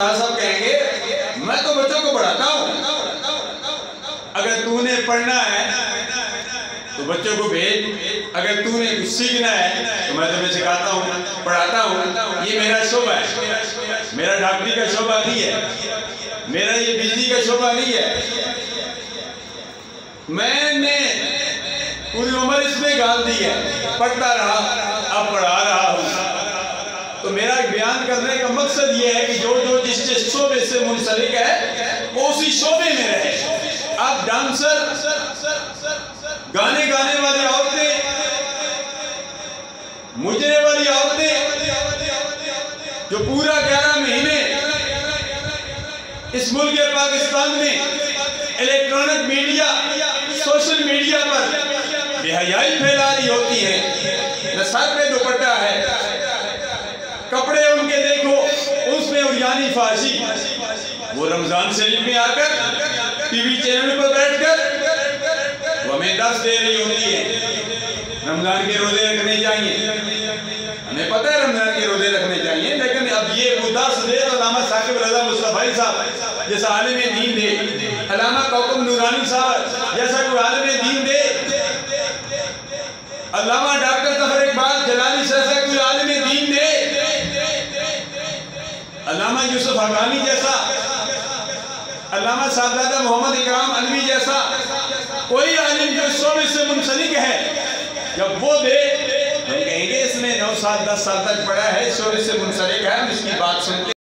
صاحب کہیں گے میں تو بچوں کو پڑھاتا ہوں، اگر تو نے پڑھنا ہے تو بچوں کو بھیج، اگر تو نے کچھ سیکھنا ہے تو میں تمہیں سکھاتا ہوں، پڑھاتا ہوں۔ یہ میرا شعبہ ہے، میرا ڈاکٹری کا شعبہ نہیں ہے، میرا یہ بجلی کا شعبہ نہیں ہے۔ میں نے پوری عمر اس میں گال دی ہے، پڑھتا رہا، اب پڑھا رہا ہوں۔ تو میرا بیان کرنے کا مقصد یہ ہے کہ جو جس شعبے سے منسلک ہے وہ اسی شعبے میں رہے۔ آپ ڈانسر، گانے والی عورتیں، مجرے والی عورتیں جو پورا 11 مہینے اس ملک پاکستان میں الیکٹرانک میڈیا، سوشل میڈیا پر بے حیائی پھیلا رہی ہوتی ہے، نہ سر پہ دوپٹہ ہے، کپڑے ان کے دیکھو اس میں عریانی فحاشی، وہ رمضان شریف میں آ کر ٹی وی چینل پر بیٹھ کر وہ ہمیں دس دے رہی ہوتی ہے رمضان کے روزے رکھنے چاہیے۔ ہمیں پتہ ہے رمضان کے روزے رکھنے چاہیے، لیکن اب یہ وہ 10 دے علامہ ثاقب رضا مصطفی صاحب جیسا عالم دین دے، علامہ کوکب نورانی صاحب جیسا کوئی عالم دین دے، علامہ ڈاکٹر ظفر اقبال جلالی جیسا کوئی عالم دین دے، علامہ یوسف حقانی جیسا، علامہ صاحبزادہ محمد اکرام علوی جیسا کوئی عالم جو اس شعبے سے منسلک ہے، جب وہ دے ہم کہیں گے اس نے 9 سال 10 سال تک پڑھا ہے، اس شعبے سے منسلک ہے، ہم اس کی بات سنتے ہیں۔